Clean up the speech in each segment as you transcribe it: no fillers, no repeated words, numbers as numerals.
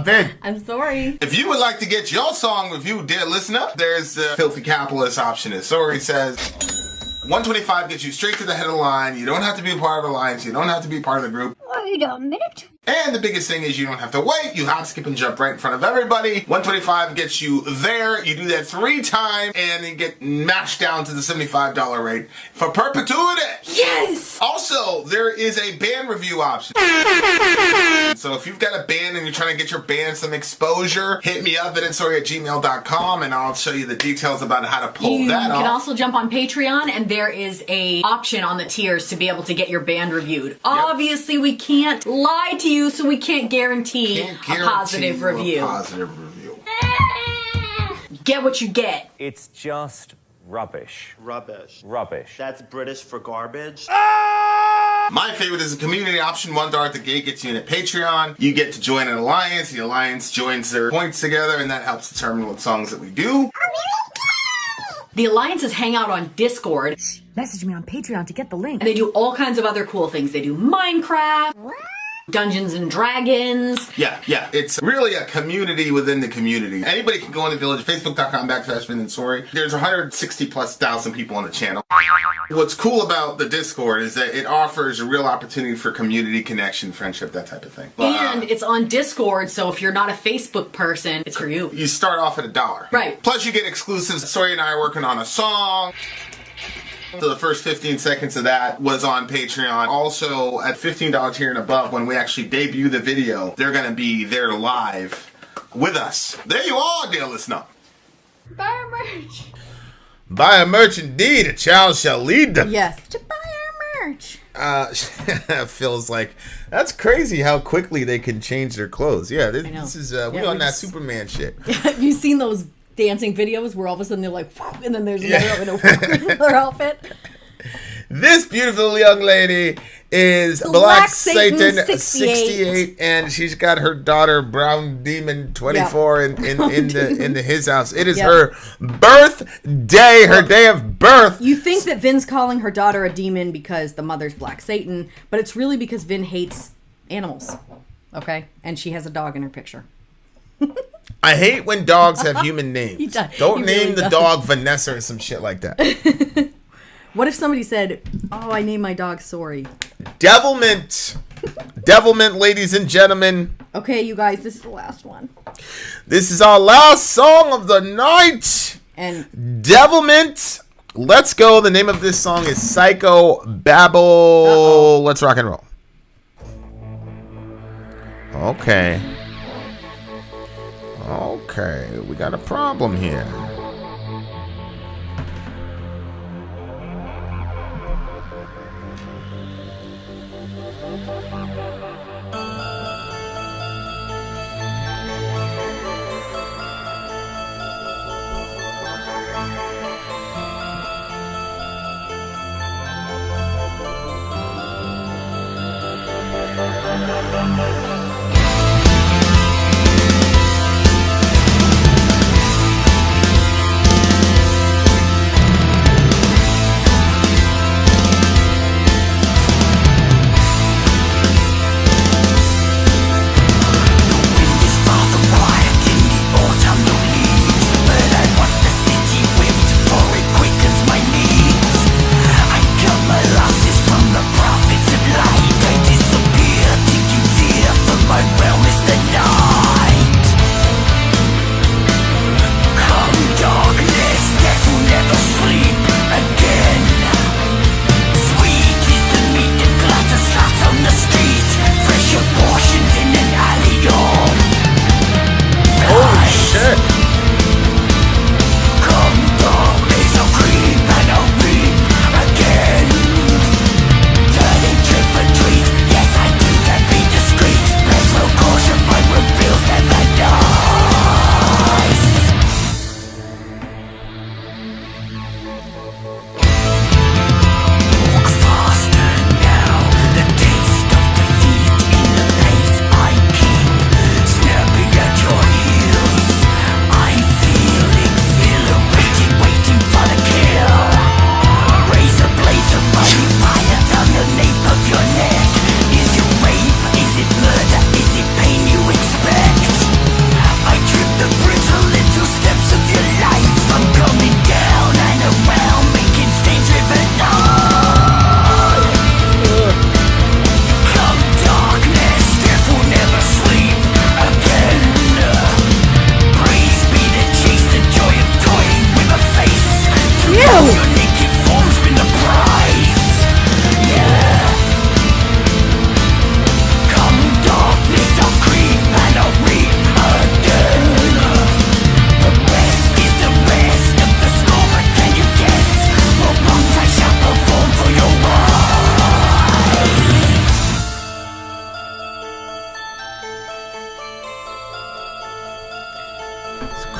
I'm Vin. I'm Sori. If you would like to get your song reviewed, dear listener, there's the filthy capitalist option. As Sori says, $125 gets you straight to the head of the line. You don't have to be a part of the alliance. You don't have to be part of the group. Wait a minute. And the biggest thing is you don't have to wait. You hop, skip, and jump right in front of everybody. $125 gets you there. You do that 3 times, and you get mashed down to the $75 rate for perpetuity. Yes! Also, there is a band review option. So if you've got a band and you're trying to get your band some exposure, hit me up at villageXchange@gmail.com, and I'll show you the details about how to pull that off. You can also jump on Patreon, and there is a option on the tiers to be able to get your band reviewed. Yep. Obviously, we can't lie to you, so we can't guarantee a positive review. Get what you get. It's just rubbish. Rubbish. Rubbish. That's British for garbage. My favorite is the community option. $1 at the gate gets you in at Patreon. You get to join an alliance. The alliance joins their points together, and that helps determine what songs that we do. The alliances hang out on Discord. Message me on Patreon to get the link. And they do all kinds of other cool things. They do Minecraft, Dungeons and Dragons. Yeah. It's really a community within the community. Anybody can go in the village, facebook.com/Vin and Sori. There's 160,000+ people on the channel. What's cool about the Discord is that it offers a real opportunity for community connection, friendship, that type of thing. And it's on Discord, so if you're not a Facebook person, it's for you. You start off at $1. Right. Plus you get exclusives. Sori and I are working on a song. So the first 15 seconds of that was on Patreon. Also, at $15 tier and above, when we actually debut the video, they're going to be there live with us. There you are, dear listener. Buy our merch. Buy a merch indeed. A child shall lead them. Yes, to buy our merch. Feels like that's crazy how quickly they can change their clothes. Yeah, this is we on that Superman shit. Have you seen those dancing videos where all of a sudden they're like, and then there's another outfit? This beautiful young lady is Black Satan 68, and she's got her daughter Brown Demon 24 in his house. It is her birthday, her day of birth. You think that Vin's calling her daughter a demon because the mother's Black Satan, but it's really because Vin hates animals. Okay, and she has a dog in her picture. I hate when dogs have human names. Don't name the dog Vanessa or some shit like that. What if somebody said, "Oh, I named my dog Sori"? Devilment. Devilment, ladies and gentlemen. Okay, you guys, this is the last one. This is our last song of the night. And Devilment. Let's go. The name of this song is Psycho Babble. Uh-oh. Let's rock and roll. Okay. Okay, we got a problem here.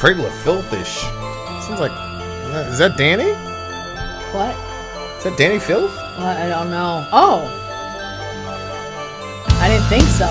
Cradle of Filthish. Sounds like... Is that Danny? What? Is that Danny Filth? I don't know. Oh. I didn't think so.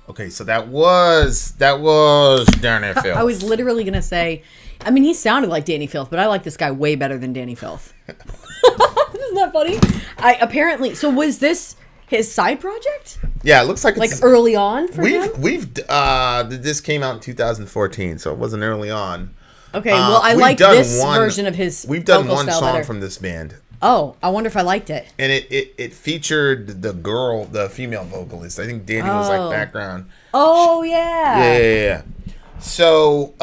Okay, so that was Danny Filth. I was literally gonna say, I mean, he sounded like Danny Filth, but I like this guy way better than Danny Filth. Isn't that funny? So was this his side project? Yeah, it looks like like it's early on for him. This came out in 2014, so it wasn't early on. Okay, well, I like this version of his. We've done vocal one style song better. from this band. Oh, I wonder if I liked it. And it featured the female vocalist. I think Danny was like background. Oh, yeah. Yeah. So,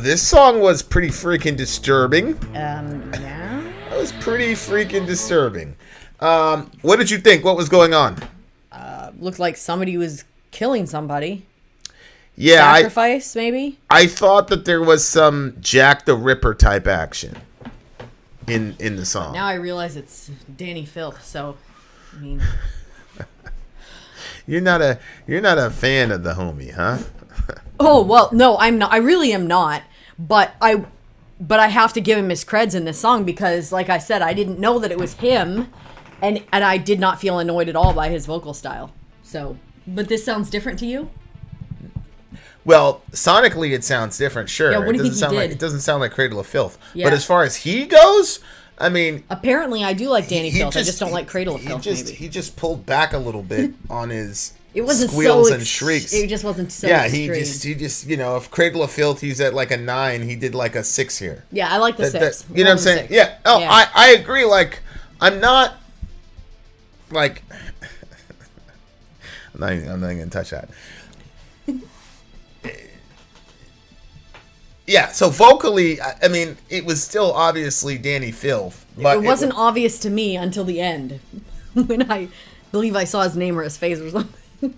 this song was pretty freaking disturbing. Yeah. It was pretty freaking disturbing. What did you think? What was going on? Looked like somebody was killing somebody. Yeah. Sacrifice, maybe? I thought that there was some Jack the Ripper type action in the song. Now I realize it's Danny Filth, so I mean, you're not a fan of the homie, huh? Oh, well, no, I'm not. I really am not. But I have to give him his creds in this song because, like I said, I didn't know that it was him, and I did not feel annoyed at all by his vocal style. So, but this sounds different to you? Well, sonically it sounds different, sure. Yeah, what do you think he did? It doesn't sound like Cradle of Filth. Yeah. But as far as he goes, I mean, apparently I do like Danny Filth. I just don't like Cradle of Filth. Maybe he just pulled back a little bit on his it wasn't squeals so and shrieks. It just wasn't so. Yeah, extreme. he just if Cradle of Filth he's at like a 9, he did like a 6 here. Yeah, I like the 6. You know what I'm saying? 6. Yeah. Oh, yeah. I agree. Like, I'm not like I'm not even gonna touch that. Yeah, so vocally, I mean, it was still obviously Danny Filth. But it wasn't obvious to me until the end, when I believe I saw his name or his face or something.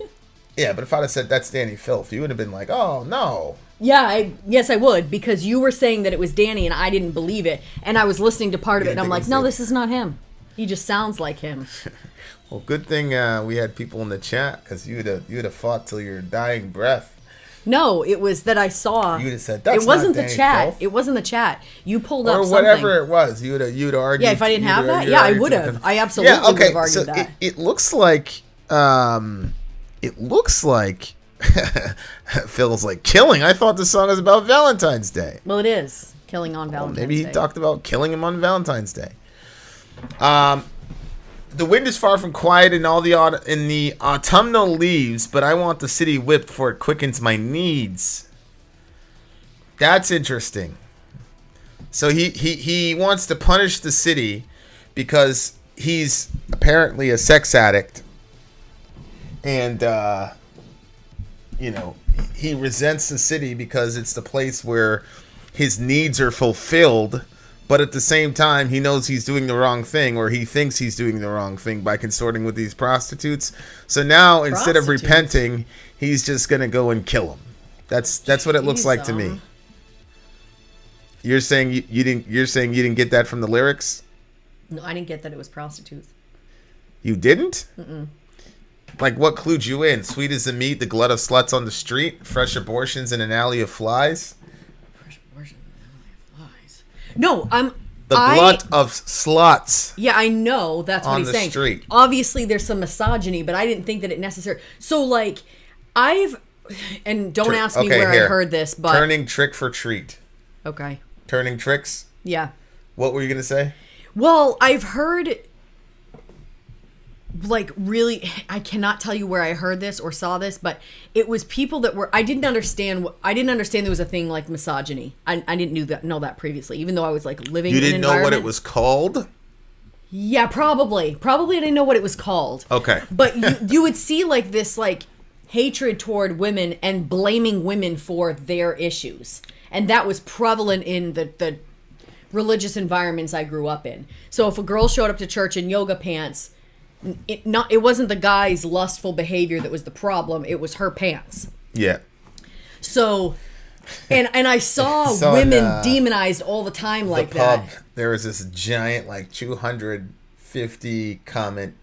Yeah, but if I'd have said that's Danny Filth, you would have been like, oh, no. Yeah, yes, I would, because you were saying that it was Danny, and I didn't believe it. And I was listening to part of it, and I'm like, no, this is not him. He just sounds like him. Well, good thing we had people in the chat, because you'd have fought till your dying breath. No, it was that I saw. You would have said that's it wasn't not the Danny chat. Filth. It wasn't the chat. You pulled up or something. whatever it was. You'd argue. Yeah, if I didn't have that, yeah, I would have. I absolutely would have argued that. It looks like Phil's like, killing? I thought the song was about Valentine's Day. Well, it is. Killing on Valentine's Day. Maybe he talked about killing him on Valentine's Day. The wind is far from quiet in the autumnal leaves, but I want the city whipped, for it quickens my needs. That's interesting. So he wants to punish the city because he's apparently a sex addict, and he resents the city because it's the place where his needs are fulfilled. But at the same time, he knows he's doing the wrong thing, or he thinks he's doing the wrong thing by consorting with these prostitutes. So now, instead of repenting, he's just gonna go and kill them. That's what it looks like to me. You're saying you didn't get that from the lyrics? No, I didn't get that it was prostitutes. You didn't? Mm-mm. Like, what clued you in? Sweet as the meat, the glut of sluts on the street, fresh abortions in an alley of flies. No, the glut of sluts. Yeah, I know. That's what he's saying. On the street. Obviously, there's some misogyny, but I didn't think that it necessary. So, like, and don't ask me where I heard this, but turning trick for treat. Okay. Turning tricks. Yeah. What were you gonna say? Well, I've heard. Like, really, I cannot tell you where I heard this or saw this, but it was people that were, I didn't understand there was a thing like misogyny. I didn't know that previously, even though I was like living in an environment. You didn't know what it was called? Yeah, probably I didn't know what it was called. Okay. But you would see like this like hatred toward women and blaming women for their issues. And that was prevalent in the religious environments I grew up in. So if a girl showed up to church in yoga pants, it wasn't the guy's lustful behavior that was the problem. It was her pants. Yeah. So, and I saw women demonized all the time like that. There was this giant, like 250 comment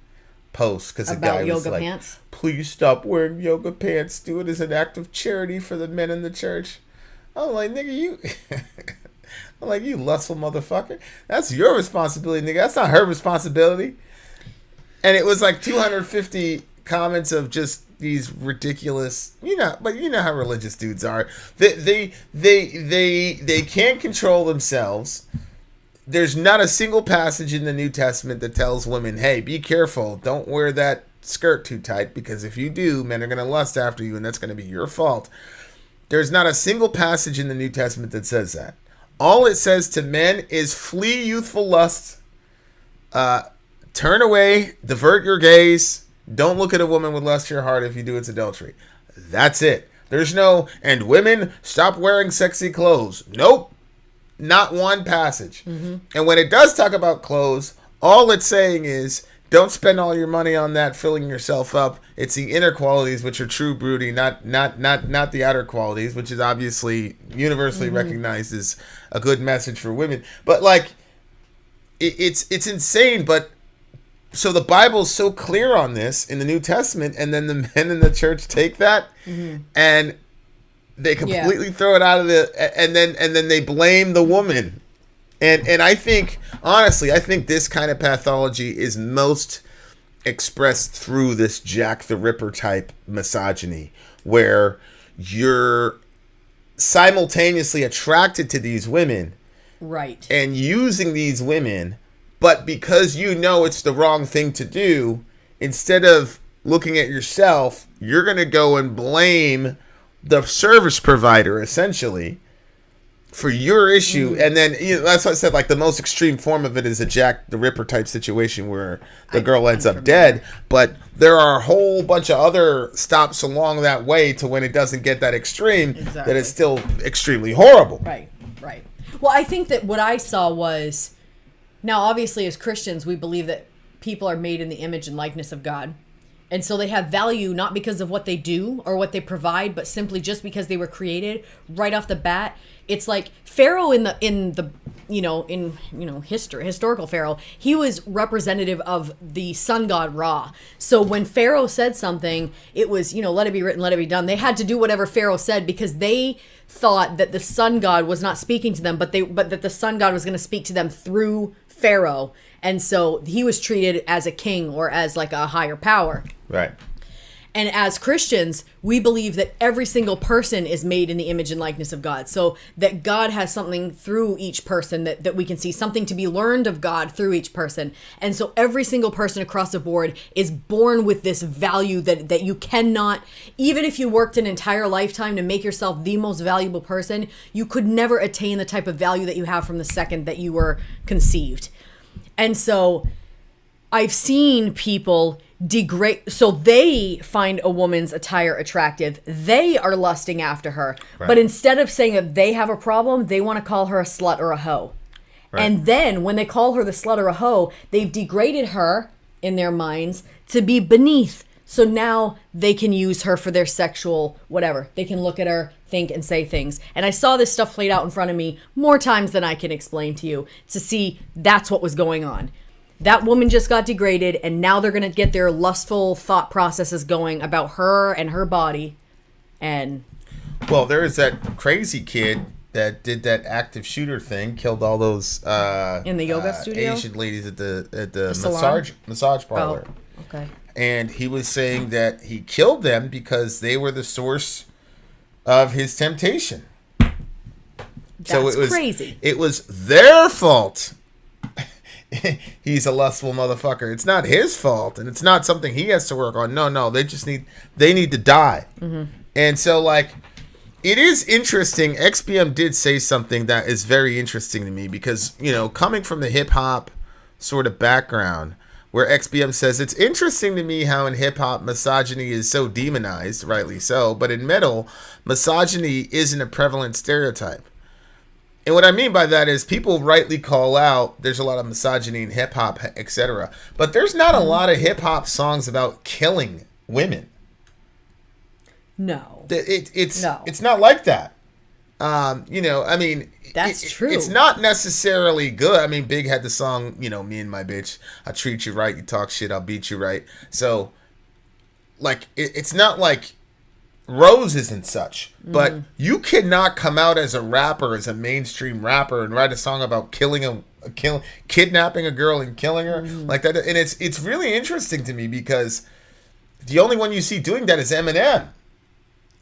post because a guy was like, pants? "Please stop wearing yoga pants. Do it as an act of charity for the men in the church." I'm like, nigga, you. I'm like, you lustful motherfucker. That's your responsibility, nigga. That's not her responsibility. And it was like 250 comments of just these ridiculous, but you know how religious dudes are. They can't control themselves. There's not a single passage in the New Testament that tells women, hey, be careful. Don't wear that skirt too tight, because if you do, men are going to lust after you, and that's going to be your fault. There's not a single passage in the New Testament that says that. All it says to men is flee youthful lusts, turn away, divert your gaze. Don't look at a woman with lust in your heart. If you do, it's adultery. That's it. There's no, and women, stop wearing sexy clothes. Nope. Not one passage. Mm-hmm. And when it does talk about clothes, all it's saying is, don't spend all your money on that, filling yourself up. It's the inner qualities which are true beauty, not the outer qualities, which is obviously universally recognized as a good message for women. But like, it's insane, but so the Bible's so clear on this in the New Testament, and then the men in the church take that and they completely throw it out of and then they blame the woman. And I think, honestly, this kind of pathology is most expressed through this Jack the Ripper type misogyny, where you're simultaneously attracted to these women, right, and using these women. But because you know it's the wrong thing to do, instead of looking at yourself, you're going to go and blame the service provider, essentially, for your issue. And then, that's what I said, like, the most extreme form of it is a Jack the Ripper type situation where the girl ends up dead. But there are a whole bunch of other stops along that way to when it doesn't get that extreme, that it's still extremely horrible. Right. Well, I think that what I saw was... Now, obviously, as Christians, we believe that people are made in the image and likeness of God. And so they have value not because of what they do or what they provide, but simply just because they were created right off the bat. It's like Pharaoh historical Pharaoh, he was representative of the sun god Ra. So when Pharaoh said something, it was, let it be written, let it be done. They had to do whatever Pharaoh said because they thought that the sun god was not speaking to them, but that the sun god was going to speak to them through Pharaoh. And so he was treated as a king or as like a higher power. Right. And as Christians, we believe that every single person is made in the image and likeness of God. So that God has something through each person that we can see, something to be learned of God through each person. And so every single person across the board is born with this value that you cannot, even if you worked an entire lifetime to make yourself the most valuable person, you could never attain the type of value that you have from the second that you were conceived. And so I've seen people degrade, so they find a woman's attire attractive, they are lusting after her, right. But instead of saying that they have a problem, they want to call her a slut or a hoe, right. And then when they call her the slut or a hoe, they've degraded her in their minds to be beneath, so now they can use her for their sexual whatever. They can look at her, think, and say things. And I saw this stuff played out in front of me more times than I can explain to you, to see that's what was going on. That woman just got degraded, and now they're going to get their lustful thought processes going about her and her body. And well, there is that crazy kid that did that active shooter thing, killed all those in the yoga studio, Asian ladies at the salon? massage parlor. Oh, okay. And he was saying that he killed them because they were the source of his temptation. That's crazy. It was their fault. He's a lustful motherfucker. It's not his fault, and it's not something he has to work on. No, they need to die. Mm-hmm. And so, like, it is interesting. XBM did say something that is very interesting to me because, you know, coming from the hip hop sort of background, where XBM says it's interesting to me how in hip hop misogyny is so demonized, rightly so, but in metal, misogyny isn't a prevalent stereotype. And what I mean by that is people rightly call out there's a lot of misogyny in hip hop, etc. But there's not a lot of hip hop songs about killing women. No. It's not like that. You know, I mean, that's true. It's not necessarily good. I mean, Big had the song, you know, Me and My Bitch, I treat you right, you talk shit, I'll beat you right. So, like, it's not like Roses and such, but you cannot come out as a rapper, as a mainstream rapper, and write a song about kidnapping a girl and killing her like that. And it's really interesting to me because the only one you see doing that is Eminem.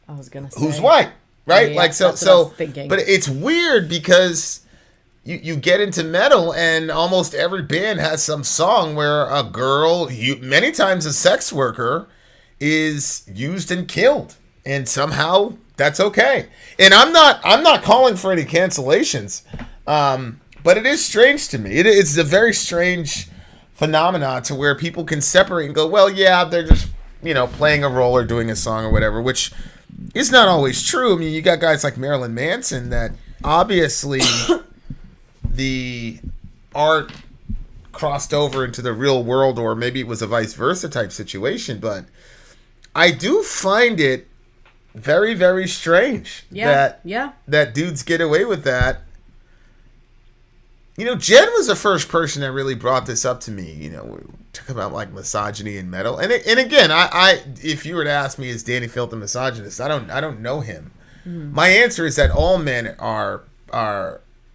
I was gonna say, who's white, right? Yeah, like so. But it's weird because you get into metal and almost every band has some song where a girl, many times a sex worker, is used and killed. And somehow that's okay. And I'm not calling for any cancellations, but it is strange to me. It's a very strange phenomenon to where people can separate and go, well, yeah, they're just, you know, playing a role or doing a song or whatever, which is not always true. I mean, you got guys like Marilyn Manson that obviously the art crossed over into the real world, or maybe it was a vice versa type situation, but I do find it very, very strange that dudes get away with that. You know, Jen was the first person that really brought this up to me. You know, we talk about like misogyny in metal, and again, I if you were to ask me, is Danny Filth a misogynist? I don't know him. My answer is that all men are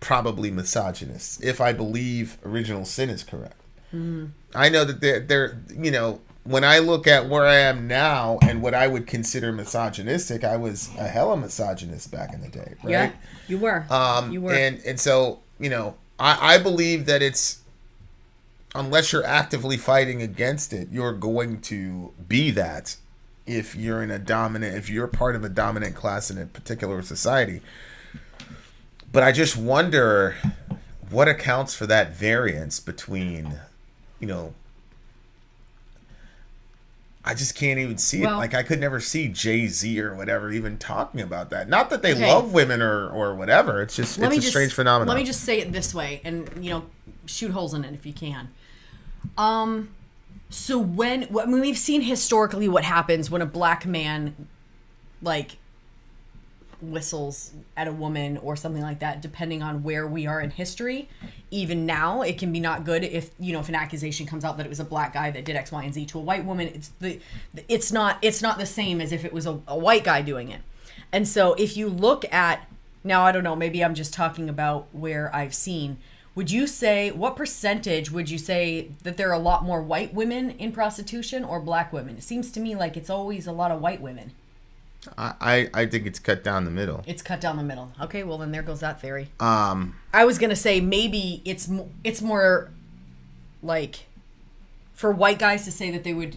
probably misogynists, if I believe Original Sin is correct. I know that they're you know. When I look at where I am now and what I would consider misogynistic, I was a hella misogynist back in the day, right? Yeah, you were. You were. And so, you know, I believe that it's, unless you're actively fighting against it, you're going to be that if you're if you're part of a dominant class in a particular society. But I just wonder what accounts for that variance between, you know, I just can't even see it. Like, I could never see Jay-Z or whatever even talking about that. Not that they love women or whatever. It's just, it's a strange phenomenon. Let me just say it this way, and, you know, shoot holes in it if you can. So when we've seen historically what happens when a black man, like, whistles at a woman or something like that, depending on where we are in history. Even now, it can be not good if, you know, if an accusation comes out that it was a black guy that did X, Y, and Z to a white woman. It's not the same as if it was a white guy doing it. And so if you look at, now I don't know, maybe I'm just talking about where I've seen, Would you say, what percentage would you say that there are a lot more white women in prostitution or black women? It seems to me like it's always a lot of white women. I think it's cut down the middle. It's cut down the middle. Okay, well then there goes that theory. I was gonna say maybe it's more like for white guys to say that they would,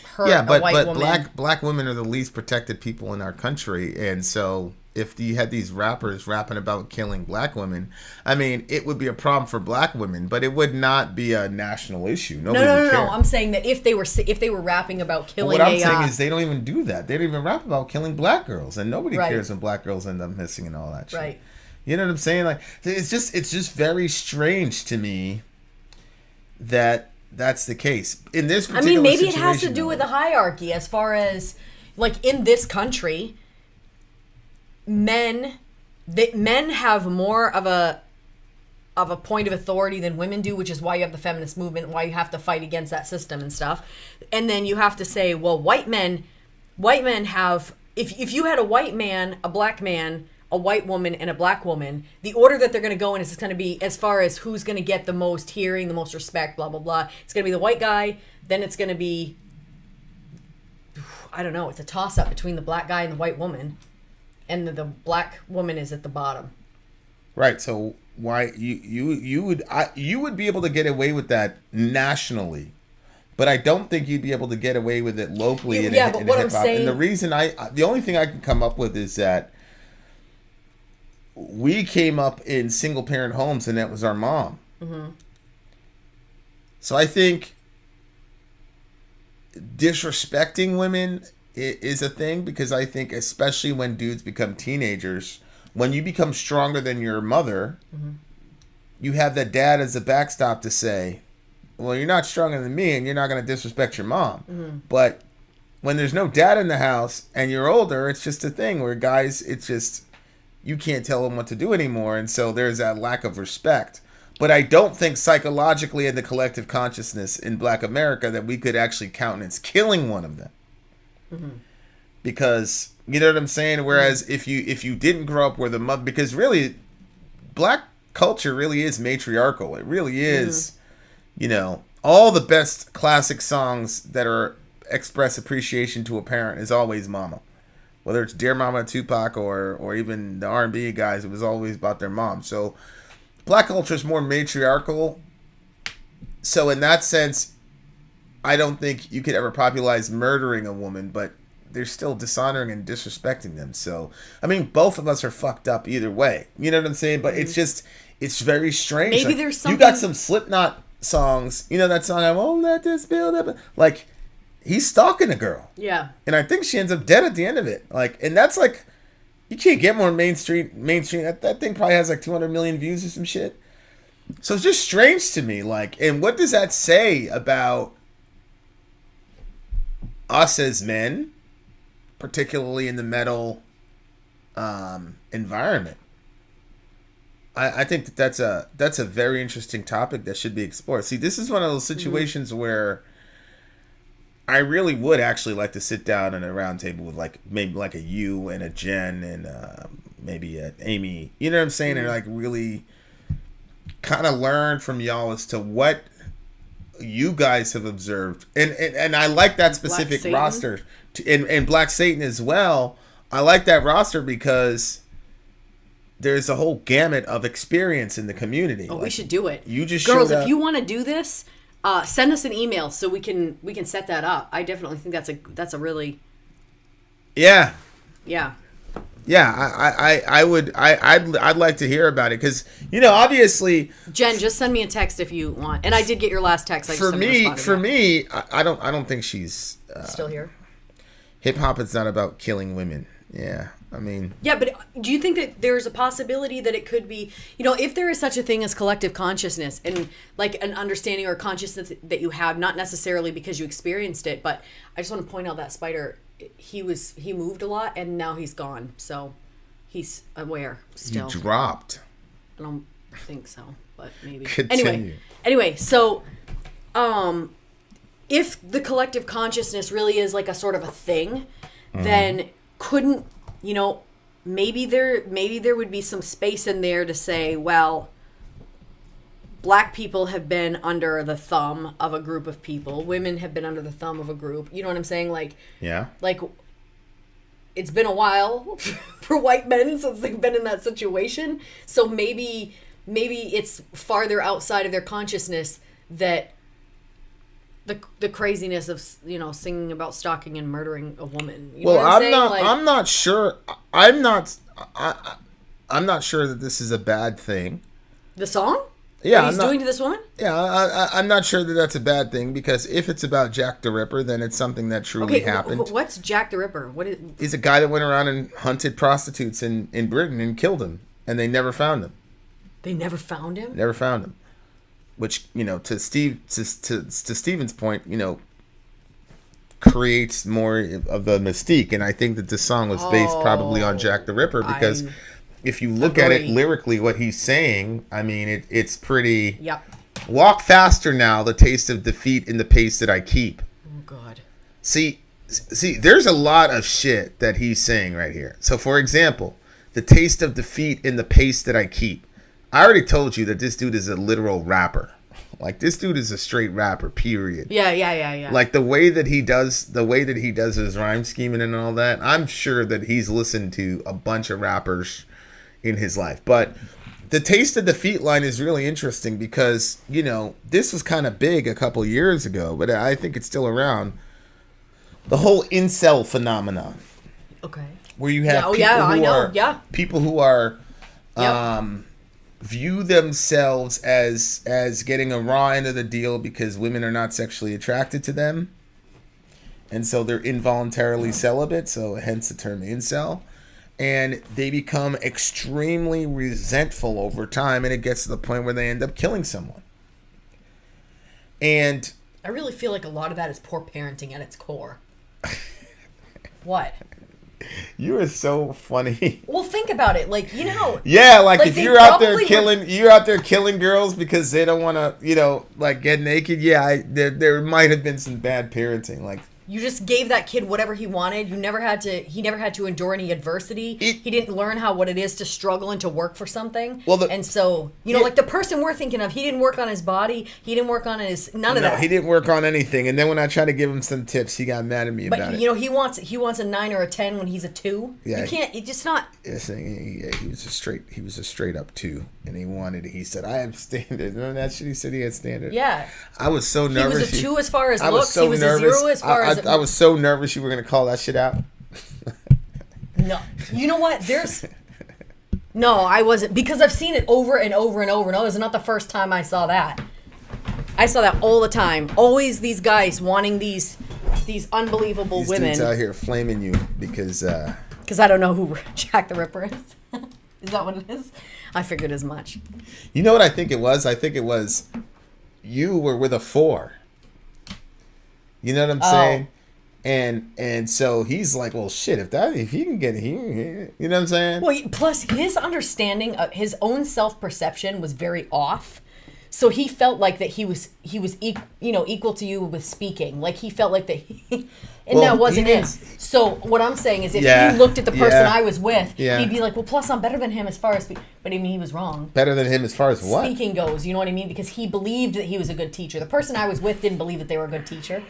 hurt a white woman. Black women are the least protected people in our country, and so if you had these rappers rapping about killing black women, I mean, it would be a problem for black women, but it would not be a national issue. Nobody would care. No. I'm saying that if they were rapping about killing, what I'm saying is they don't even do that. They don't even rap about killing black girls, and nobody cares when black girls end up missing and all that shit. Right. You know what I'm saying? Like, it's just very strange to me that that's the case in this particular maybe it has to do with the hierarchy as far as like in this country. Men have more of a point of authority than women do, which is why you have the feminist movement, why you have to fight against that system and stuff. And then you have to say, well, white men have, if you had a white man, a black man, a white woman, and a black woman, the order that they're going to go in is going to be as far as who's going to get the most hearing, the most respect, blah, blah, blah. It's going to be the white guy, then it's going to be, I don't know, it's a toss-up between the black guy and the white woman. And the black woman is at the bottom. Right. So why you would be able to get away with that nationally, but I don't think you'd be able to get away with it locally. But what I'm saying, and the reason the only thing I can come up with is that we came up in single parent homes, and that was our mom. Mm-hmm. So I think disrespecting women is a thing, because I think especially when dudes become teenagers, when you become stronger than your mother, mm-hmm. you have that dad as a backstop to say, well, you're not stronger than me and you're not going to disrespect your mom. Mm-hmm. But when there's no dad in the house and you're older, it's just a thing where guys, it's just, you can't tell them what to do anymore. And so there's that lack of respect. But I don't think psychologically in the collective consciousness in Black America that we could actually countenance killing one of them. Mm-hmm. Because, you know what I'm saying? Whereas mm-hmm. if you didn't grow up where the mother, because really, Black culture really is matriarchal. It really is, mm-hmm. you know, all the best classic songs that are express appreciation to a parent is always mama. Whether it's Dear Mama, Tupac, or even the R&B guys, it was always about their mom. So Black culture is more matriarchal. So in that sense, I don't think you could ever popularize murdering a woman, but they're still dishonoring and disrespecting them. So, I mean, both of us are fucked up either way. You know what I'm saying? But it's just, it's very strange. Maybe like, there's something... You got some Slipknot songs. You know that song, I won't let this build up. Like, he's stalking a girl. Yeah. And I think she ends up dead at the end of it. Like, and that's like, you can't get more mainstream. That thing probably has like 200 million views or some shit. So it's just strange to me. Like, and what does that say about us as men, particularly in the metal environment? I think that's a very interesting topic that should be explored. See, this is one of those situations mm-hmm. where I really would actually like to sit down at a round table with like maybe like a you and a Jen and maybe a Amy. You know what I'm saying? Mm-hmm. And like really kind of learn from y'all as to what you guys have observed. And I like that specific roster. And Black Satan as well. I like that roster because there's a whole gamut of experience in the community. Oh, like, we should do it. You just girls, if you want to do this, send us an email so we can set that up. I definitely think that's a really yeah. I'd like to hear about it because, you know, obviously Jen, just send me a text if you want. And I did get your last text. For me, I don't think she's still here. Hip hop is not about killing women. Yeah. I mean, yeah, but do you think that there's a possibility that it could be, you know, if there is such a thing as collective consciousness and like an understanding or consciousness that you have, not necessarily because you experienced it, but I just want to point out that Spider, he moved a lot and now he's gone. So he's aware still. He dropped. I don't think so, but maybe. Continue. Anyway, so if the collective consciousness really is like a sort of a thing, mm-hmm. then couldn't, you know, maybe there would be some space in there to say, well, black people have been under the thumb of a group of people. Women have been under the thumb of a group. You know what I'm saying? Like, yeah. Like, it's been a while for white men since they've been in that situation. So maybe it's farther outside of their consciousness that the craziness of, you know, singing about stalking and murdering a woman. You know what I'm saying? I'm not sure. I'm not sure that this is a bad thing. The song? Yeah, that he's doing to this woman? Yeah, I'm not sure that that's a bad thing, because if it's about Jack the Ripper, then it's something that truly happened. What's Jack the Ripper? He's a guy that went around and hunted prostitutes in Britain and killed them, and they never found him. They never found him? Never found him. Which, you know, to Steven's point, you know, creates more of the mystique, and I think that this song was based probably on Jack the Ripper, because if you look at it lyrically, what he's saying, I mean, it's pretty. Yep. Walk faster now, the taste of defeat in the pace that I keep. Oh God. See, there's a lot of shit that he's saying right here. So, for example, the taste of defeat in the pace that I keep. I already told you that this dude is a literal rapper. Like, this dude is a straight rapper, period. Yeah. Like, the way that he does his rhyme scheming and all that, I'm sure that he's listened to a bunch of rappers in his life. But the taste of defeat line is really interesting because, you know, this was kind of big a couple years ago, but I think it's still around. The whole incel phenomenon. Okay. Where you have people who are Yep. View themselves as getting a raw end of the deal because women are not sexually attracted to them, and so they're involuntarily celibate, so hence the term incel, and they become extremely resentful over time, and it gets to the point where they end up killing someone. And I really feel like a lot of that is poor parenting at its core. What? You are so funny. Well, think about it. Like, you know. Yeah, like if you're out there killing girls because they don't want to, you know, like get naked. Yeah, there might have been some bad parenting. Like, you just gave that kid whatever he wanted. He never had to endure any adversity. He didn't learn what it is to struggle and to work for something. And so, you know, like the person we're thinking of, he didn't work on his body. He didn't work on none of that. He didn't work on anything. And then when I tried to give him some tips, he got mad at me about it. But, you know, he wants a 9 or a 10 when he's a 2. Yeah. You can't, it's just not. He was a straight up 2. And he said, I have standards. Remember that shit? He said he had standards. Yeah. I was so nervous. He was a 2 as far as looks. He was a 0 as far as. I was so nervous you were going to call that shit out. No. You know what? No, I wasn't. Because I've seen it over and over and over and over. It's not the first time I saw that. I saw that all the time. Always these guys wanting these unbelievable women. These dudes out here flaming you because I don't know who Jack the Ripper is. Is that what it is? I figured as much. You know what I think it was? I think it was you were with a 4. You know what I'm saying? And so he's like, well, shit, if he can get here, you know what I'm saying? Well, plus his understanding of his own self-perception was very off. So he felt like that he was equal to you with speaking. Like he felt like that that wasn't it. So what I'm saying is if he looked at the person I was with, he'd be like, well, plus I'm better than him as far as but I mean, he was wrong. Better than him as far as what? Speaking goes, you know what I mean? Because he believed that he was a good teacher. The person I was with didn't believe that they were a good teacher.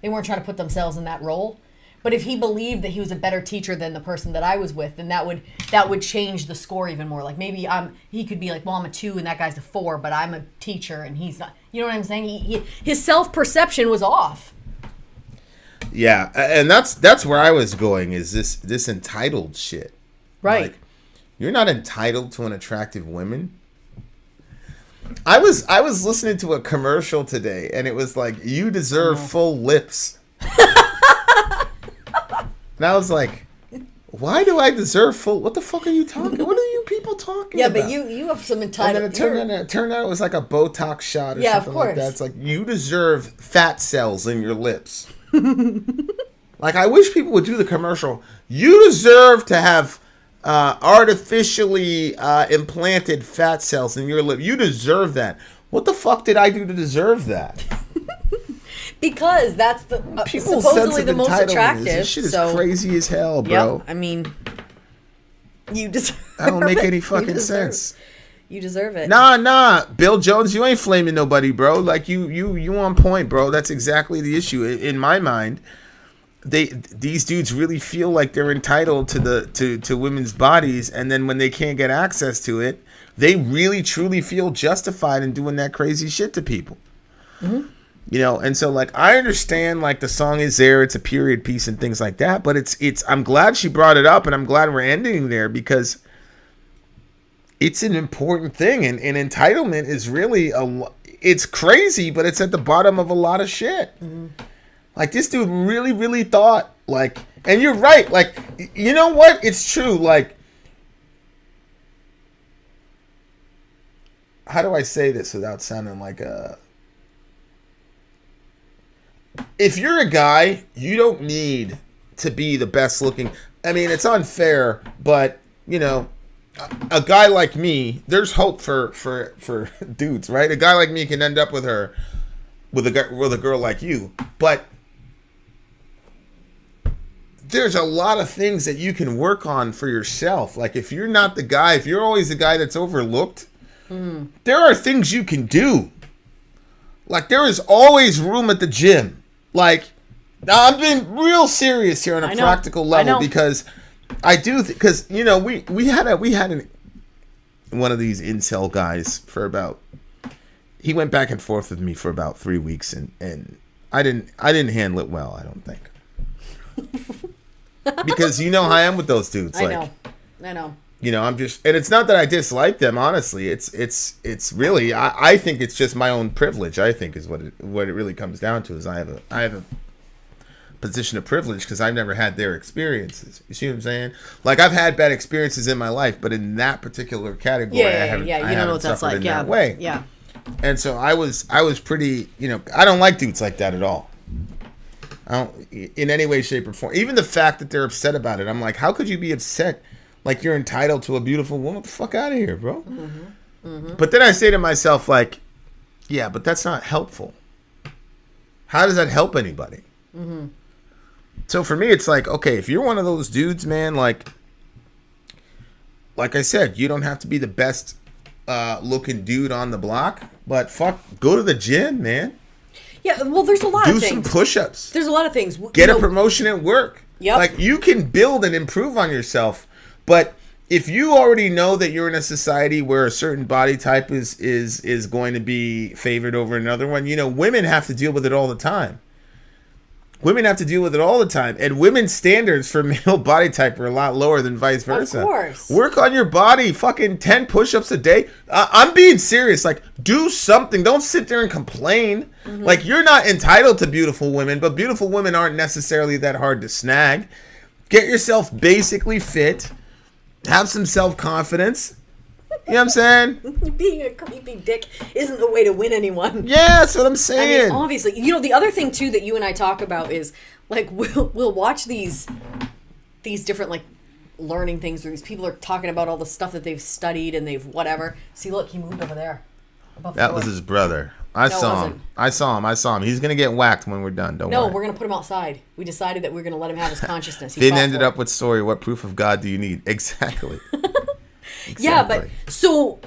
They weren't trying to put themselves in that role. But if he believed that he was a better teacher than the person that I was with, then that would change the score even more. Like maybe he could be like, well, I'm a 2 and that guy's a 4, but I'm a teacher and he's not. You know what I'm saying? His self-perception was off. Yeah, and that's where I was going. Is this entitled shit? Right. Like, you're not entitled to an attractive woman. I was listening to a commercial today, and it was like, you deserve full lips. And I was like, why do I deserve full? What the fuck are you talking? What are you people talking about? Yeah, but you have some entitlement. And then it turned out it was like a Botox shot or something of course. like that. It's like, you deserve fat cells in your lips. Like, I wish people would do the commercial. You deserve to have artificially implanted fat cells in your lip. You deserve that. What the fuck did I do to deserve that? Because that's supposedly the most attractive. This shit is crazy as hell, bro. Yep, I mean, you deserve. That don't make any fucking sense. You deserve it. Nah. Bill Jones, you ain't flaming nobody, bro. Like you on point, bro. That's exactly the issue. In my mind, these dudes really feel like they're entitled to women's bodies, and then when they can't get access to it, they really truly feel justified in doing that crazy shit to people. Mm-hmm. You know, and so like I understand like the song is there, it's a period piece and things like that, but it's I'm glad she brought it up, and I'm glad we're ending there because it's an important thing, and entitlement is really it's crazy, but it's at the bottom of a lot of shit. Mm-hmm. Like this dude really thought like, and you're right, like you know what? It's true. Like, how do I say this without sounding like a? If you're a guy, you don't need to be the best looking. I mean, it's unfair, but you know, a guy like me, there's hope for dudes, right? A guy like me can end up with a girl like you, but there's a lot of things that you can work on for yourself. Like if you're not the guy, if you're always the guy that's overlooked, there are things you can do. Like there is always room at the gym. Like now I'm being real serious here on a practical level because I do because you know we had one of these incel guys for about, he went back and forth with me for about 3 weeks and I didn't handle it well, I don't think. Because you know how I am with those dudes. I know. You know, I'm just, and it's not that I dislike them, honestly. It's really, I think it's just my own privilege. I think is what it really comes down to is I have a position of privilege because I've never had their experiences. You see what I'm saying? Like I've had bad experiences in my life, but in that particular category, I haven't know what that's like. That way. Yeah. And so I was pretty, you know, I don't like dudes like that at all. I don't, in any way, shape, or form. Even the fact that they're upset about it, I'm like, how could you be upset? Like you're entitled to a beautiful woman? Get the fuck out of here, bro. Mm-hmm. Mm-hmm. But then I say to myself, like, yeah, but that's not helpful. How does that help anybody? Mm-hmm. So for me, it's like, okay, if you're one of those dudes, man, like I said, you don't have to be the best looking dude on the block, but fuck, go to the gym, man. Yeah, well, there's a lot of things. Do some push-ups. There's a lot of things. Get a promotion at work. Yep. Like, you can build and improve on yourself, but if you already know that you're in a society where a certain body type is going to be favored over another one, you know, women have to deal with it all the time. And women's standards for male body type are a lot lower than vice versa. Of course. Work on your body. Fucking 10 push-ups a day. I'm being serious. Like, do something. Don't sit there and complain. Mm-hmm. Like, you're not entitled to beautiful women, but beautiful women aren't necessarily that hard to snag. Get yourself basically fit. Have some self-confidence. You know what I'm saying? Being a creepy dick isn't the way to win anyone. Yeah, that's what I'm saying. I mean, obviously. You know, the other thing, too, that you and I talk about is, like, we'll watch these different, like, learning things where these people are talking about all the stuff that they've studied and they've whatever. See, look, he moved over there. That was his brother. I saw him. He's going to get whacked when we're done. Don't worry. No, we're going to put him outside. We decided that we're going to let him have his consciousness. Vin ended up with Sori. What proof of God do you need? Exactly. Yeah, but so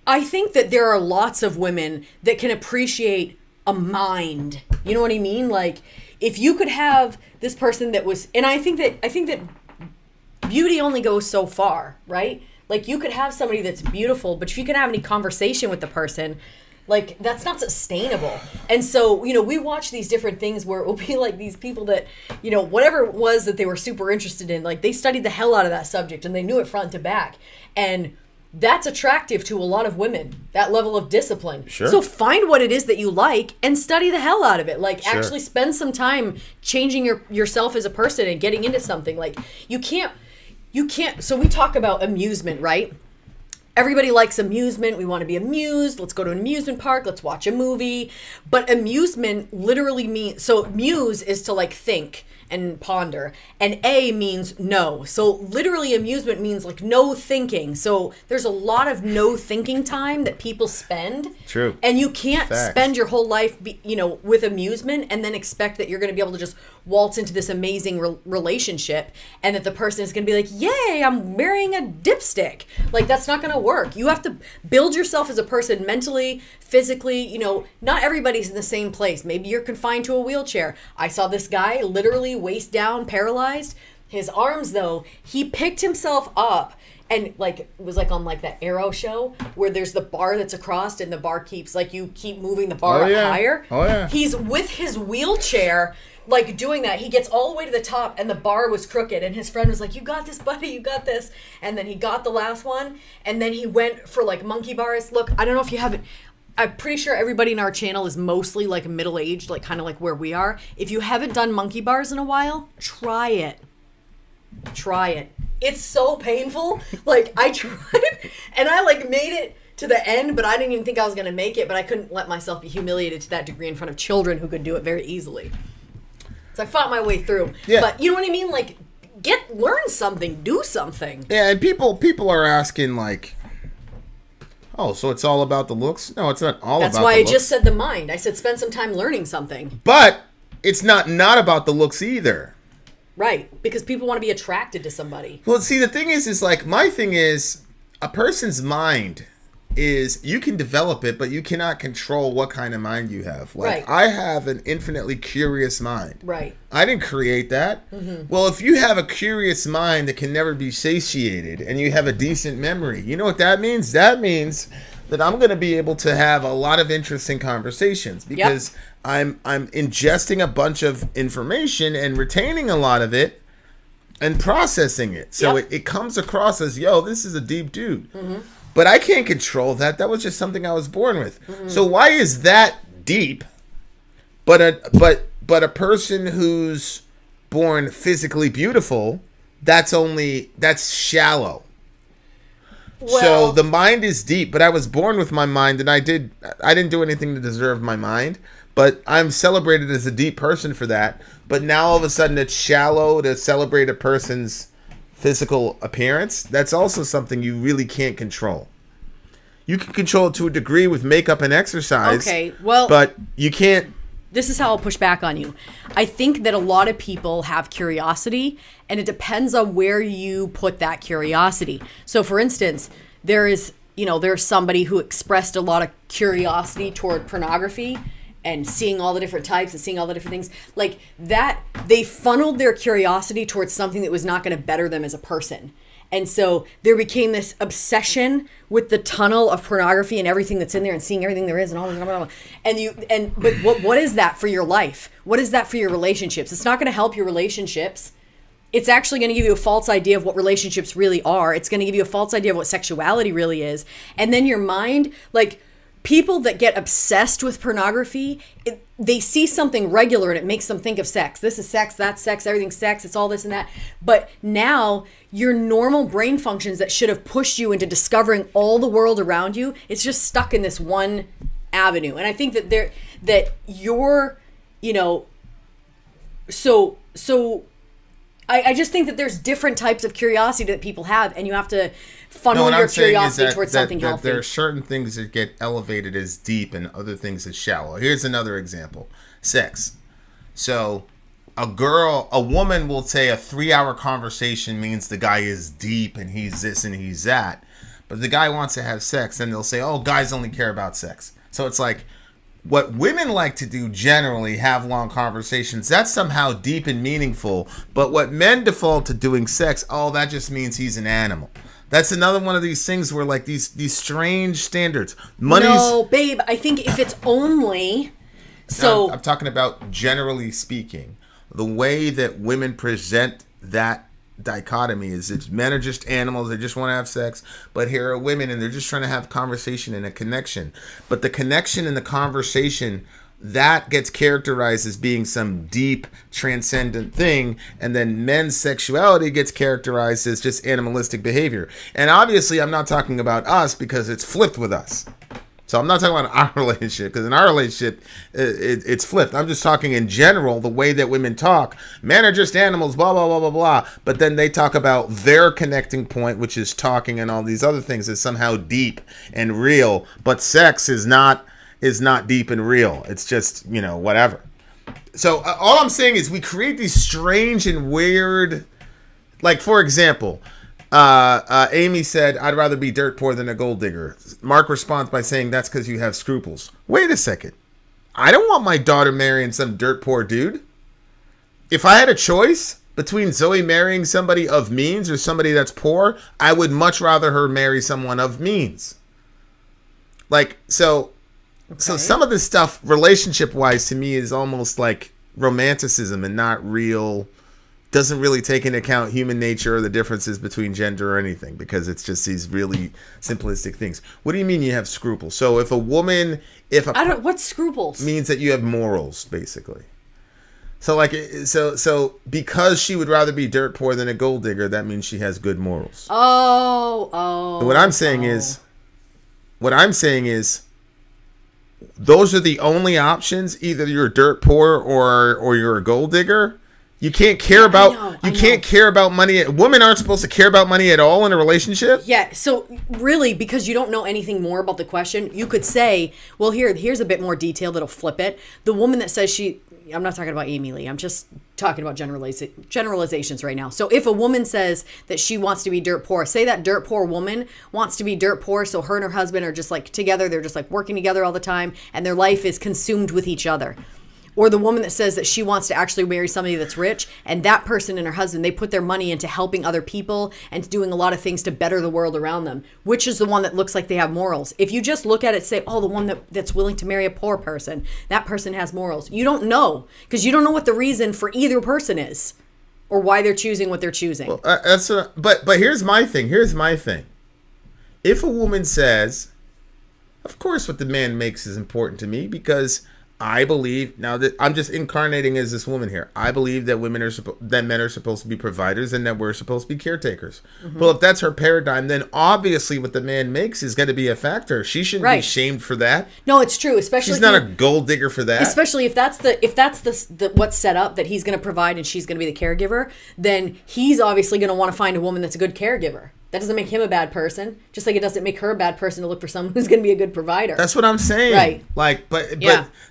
I think that there are lots of women that can appreciate a mind. You know what I mean? Like if you could have this person that was, and I think that beauty only goes so far, right? Like you could have somebody that's beautiful, but if you can have any conversation with the person, like that's not sustainable. And so, you know, we watch these different things where it will be like these people that, you know, whatever it was that they were super interested in, like they studied the hell out of that subject and they knew it front to back. And that's attractive to a lot of women, that level of discipline. Sure. So find what it is that you like and study the hell out of it. Like actually spend some time changing yourself as a person and getting into something. Like you can't, so we talk about amusement, right? Everybody likes amusement. We want to be amused. Let's go to an amusement park. Let's watch a movie. But amusement literally means, so muse is to like think and ponder. And A means no. So literally amusement means like no thinking. So there's a lot of no thinking time that people spend. True. And you can't spend your whole life, with amusement and then expect that you're going to be able to just waltz into this amazing relationship and that the person is going to be like, yay, I'm marrying a dipstick. Like, that's not going to work. You have to build yourself as a person mentally, physically. You know, not everybody's in the same place. Maybe you're confined to a wheelchair. I saw this guy literally waist down, paralyzed. His arms, though, he picked himself up and like it was like on like that Arrow show where there's the bar that's across and the bar keeps like you keep moving the bar up higher. Oh yeah. He's with his wheelchair like doing that. He gets all the way to the top and the bar was crooked and his friend was like, you got this, buddy, you got this. And then he got the last one and then he went for like monkey bars. Look, I don't know if you haven't, I'm pretty sure everybody in our channel is mostly like middle-aged, like kind of like where we are. If you haven't done monkey bars in a while, try it. Try it. It's so painful. Like, I tried and I like made it to the end, but I didn't even think I was going to make it, but I couldn't let myself be humiliated to that degree in front of children who could do it very easily. So I fought my way through. Yeah. But you know what I mean? Like, learn something, do something. Yeah, and people are asking like, oh, so it's all about the looks? No, it's not all about the looks. That's why I just said the mind. I said spend some time learning something. But it's not about the looks either. Right, because people want to be attracted to somebody. Well, see, the thing is like, my thing is, a person's mind is, you can develop it, but you cannot control what kind of mind you have. Like, right. I have an infinitely curious mind. Right. I didn't create that. Mm-hmm. Well, if you have a curious mind that can never be satiated, and you have a decent memory, you know what that means? That means that I'm going to be able to have a lot of interesting conversations because I'm ingesting a bunch of information and retaining a lot of it and processing it. So it comes across as, yo, this is a deep dude. Mm-hmm. But I can't control that. That was just something I was born with. Mm-hmm. So why is that deep? But a person who's born physically beautiful, that's shallow. Well, so the mind is deep, but I was born with my mind, and I didn't do anything to deserve my mind, but I'm celebrated as a deep person for that. But now all of a sudden it's shallow to celebrate a person's physical appearance. That's also something you really can't control. You can control it to a degree with makeup and exercise. Okay, well, but you can't. This is how I'll push back on you. I think that a lot of people have curiosity, and it depends on where you put that curiosity. So, for instance, there's somebody who expressed a lot of curiosity toward pornography and seeing all the different types and seeing all the different things. Like that, they funneled their curiosity towards something that was not going to better them as a person. And so there became this obsession with the tunnel of pornography and everything that's in there and seeing everything there is and all this, blah, blah, blah. But what is that for your life? What is that for your relationships? It's not going to help your relationships. It's actually going to give you a false idea of what relationships really are. It's going to give you a false idea of what sexuality really is. And then your mind, like people that get obsessed with pornography, they see something regular and it makes them think of sex. This is sex, that's sex, everything's sex, it's all this and that. But now your normal brain functions that should have pushed you into discovering all the world around you, it's just stuck in this one avenue. And I think that I just think that there's different types of curiosity that people have, and you have to funnel your curiosity towards something healthy. There are certain things that get elevated as deep and other things as shallow. Here's another example. Sex. So a woman will say a 3-hour conversation means the guy is deep and he's this and he's that. But the guy wants to have sex, and they'll say, oh, guys only care about sex. So it's like, what women like to do generally, have long conversations, that's somehow deep and meaningful. But what men default to doing sex, oh, that just means he's an animal. That's another one of these things where like these strange standards. No, babe, I think if it's only... So I'm talking about generally speaking. The way that women present that dichotomy is that men are just animals, they just want to have sex, but here are women and they're just trying to have conversation and a connection. But the connection and the conversation, that gets characterized as being some deep transcendent thing, and then men's sexuality gets characterized as just animalistic behavior. And obviously I'm not talking about us because it's flipped with us. So I'm not talking about our relationship, because in our relationship, it's flipped. I'm just talking in general, the way that women talk. Men are just animals, blah, blah, blah, blah, blah. But then they talk about their connecting point, which is talking and all these other things, is somehow deep and real. But sex is not deep and real. It's just, whatever. So all I'm saying is we create these strange and weird, like, for example, Amy said, I'd rather be dirt poor than a gold digger. Mark responds by saying, that's because you have scruples. Wait a second. I don't want my daughter marrying some dirt poor dude. If I had a choice between Zoe marrying somebody of means or somebody that's poor, I would much rather her marry someone of means. Like, so some of this stuff, relationship-wise, to me is almost like romanticism and not real, doesn't really take into account human nature or the differences between gender or anything, because it's just these really simplistic things. What do you mean you have scruples? So if a woman, what's scruples? Means that you have morals, basically. So like, so because she would rather be dirt poor than a gold digger, that means she has good morals. Oh. And what I'm saying is, those are the only options. Either you're dirt poor or you're a gold digger. You can't care about can't care about money. Women aren't supposed to care about money at all in a relationship. Yeah, so really, because you don't know anything more about the question, you could say, well, here's a bit more detail that'll flip it. The woman that says I'm not talking about Amy Lee. I'm just talking about generalizations right now. So if a woman says that she wants to be dirt poor, say that dirt poor woman wants to be dirt poor, so her and her husband are just like together, they're just like working together all the time, and their life is consumed with each other. Or the woman that says that she wants to actually marry somebody that's rich, and that person and her husband, they put their money into helping other people and doing a lot of things to better the world around them. Which is the one that looks like they have morals? If you just look at it and say, oh, the one that's willing to marry a poor person, that person has morals. You don't know, because you don't know what the reason for either person is or why they're choosing what they're choosing. Well, but here's my thing. If a woman says, of course what the man makes is important to me, because I believe, now that I'm just incarnating as this woman here, I believe that men are supposed to be providers and that we're supposed to be caretakers. Mm-hmm. Well, if that's her paradigm, then obviously what the man makes is going to be a factor. She shouldn't be shamed for that. No, it's true. Especially she's not a gold digger for that. Especially if that's the what's set up, that he's going to provide and she's going to be the caregiver, then he's obviously going to want to find a woman that's a good caregiver. That doesn't make him a bad person, just like it doesn't make her a bad person to look for someone who's going to be a good provider. That's what I'm saying. Right. Like, but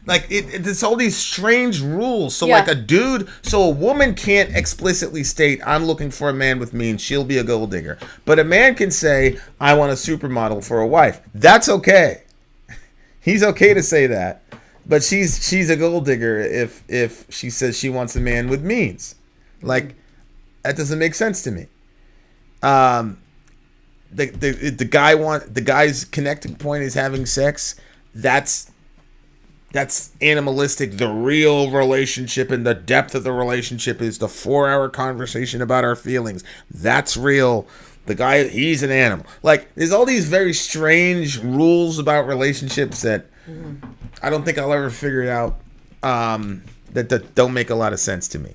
like it's all these strange rules. So like a woman can't explicitly state, I'm looking for a man with means, she'll be a gold digger. But a man can say, I want a supermodel for a wife. That's okay. He's okay to say that. But she's a gold digger if she says she wants a man with means. Like, that doesn't make sense to me. The guy's connecting point is having sex. That's animalistic. The real relationship and the depth of the relationship is the 4-hour conversation about our feelings. That's real. The guy, he's an animal. Like, there's all these very strange rules about relationships that I don't think I'll ever figure out, that don't make a lot of sense to me.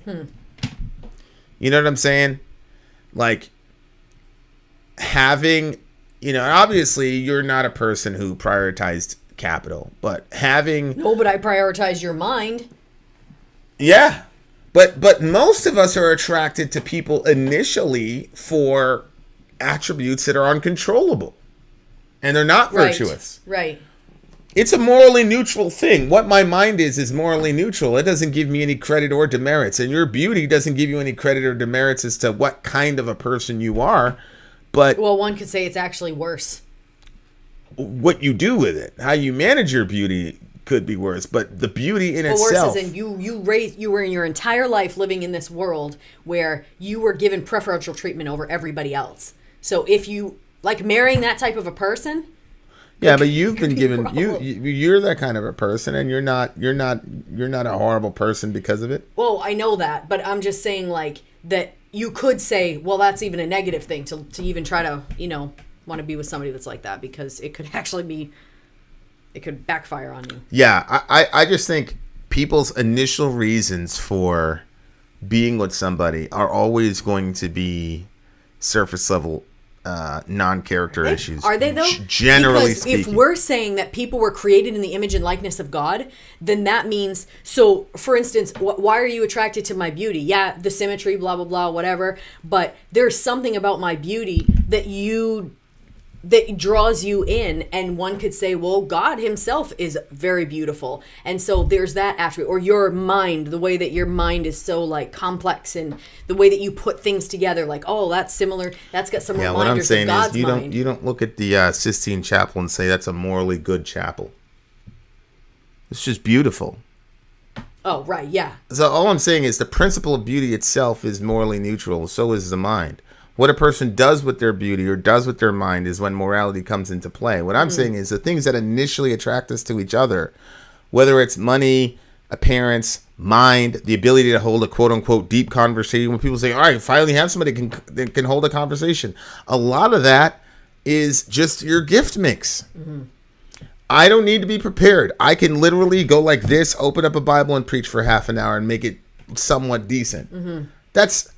You know what I'm saying? Like, having, obviously you're not a person who prioritized capital, but having... No, but I prioritize your mind. Yeah. But most of us are attracted to people initially for attributes that are uncontrollable. And they're not virtuous. Right. It's a morally neutral thing. What my mind is morally neutral. It doesn't give me any credit or demerits. And your beauty doesn't give you any credit or demerits as to what kind of a person you are. But, well, one could say it's actually worse. What you do with it, how you manage your beauty, could be worse. But the beauty in itself. Worse as in you were in your entire life living in this world where you were given preferential treatment over everybody else. So if you like marrying that type of a person. Yeah, but you've been given you're that kind of a person, and you're not a horrible person because of it. Well, I know that, but I'm just saying like that. You could say, well, that's even a negative thing to even try to, want to be with somebody that's like that, because it could actually it could backfire on you. Yeah, I just think people's initial reasons for being with somebody are always going to be surface level non-character issues. Are they though? Generally because speaking. If we're saying that people were created in the image and likeness of God, then that means, so for instance, why are you attracted to my beauty? Yeah, the symmetry, blah, blah, blah, whatever. But there's something about my beauty that you that draws you in, and one could say, well, God himself is very beautiful, and so there's that attribute. Or your mind, the way that your mind is so like complex, and the way that you put things together, like, oh, that's similar, that's got some reminders what I'm saying of God's is mind. you don't look at the Sistine Chapel and say that's a morally good chapel. It's just beautiful. Oh, right, yeah. So all I'm saying is the principle of beauty itself is morally neutral. So is the mind. What a person does with their beauty or does with their mind is when morality comes into play. What I'm saying is the things that initially attract us to each other, whether it's money, appearance, mind, the ability to hold a quote-unquote deep conversation. When people say, all right, finally have somebody that can hold a conversation. A lot of that is just your gift mix. Mm-hmm. I don't need to be prepared. I can literally go like this, open up a Bible and preach for half an hour and make it somewhat decent. Mm-hmm.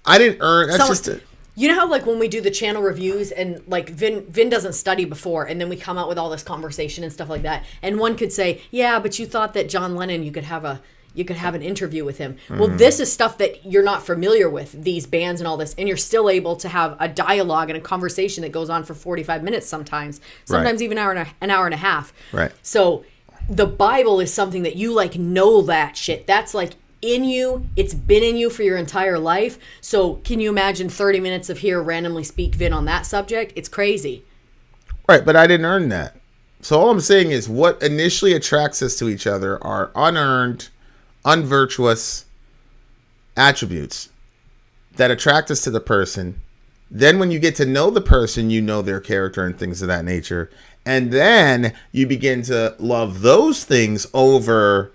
I didn't earn, that's just a... You know how like when we do the channel reviews and like Vin doesn't study before, and then we come out with all this conversation and stuff like that, and one could say, yeah, but you thought that John Lennon, you could have an interview with him. Mm-hmm. Well, this is stuff that you're not familiar with, these bands and all this, and you're still able to have a dialogue and a conversation that goes on for 45 minutes sometimes right. Even an hour and a half. Right. So the Bible is something that you like know that shit. That's like in you. It's been in you for your entire life. So can you imagine 30 minutes of here randomly speak Vin on that subject? It's crazy. Right, but I didn't earn that. So all I'm saying is what initially attracts us to each other are unearned, unvirtuous attributes that attract us to the person. Then when you get to know the person, you know their character and things of that nature. And then you begin to love those things over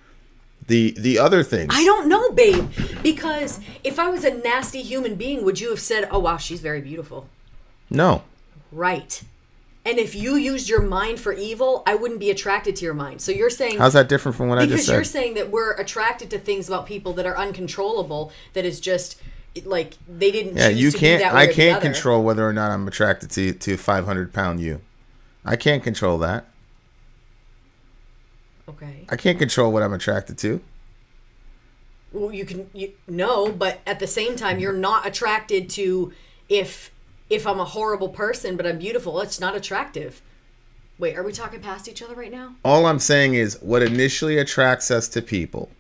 the other things. I don't know, babe. Because if I was a nasty human being, would you have said, oh, wow, she's very beautiful? No. Right. And if you used your mind for evil, I wouldn't be attracted to your mind. So you're saying... How's that different from what I just said? Because you're saying that we're attracted to things about people that are uncontrollable, that is just, like, they didn't choose to be that way. I can't control whether or not I'm attracted to 500-pound you. I can't control that. Okay. I can't control what I'm attracted to. Well, no, but at the same time, you're not attracted to if I'm a horrible person, but I'm beautiful. It's not attractive. Wait, are we talking past each other right now? All I'm saying is what initially attracts us to people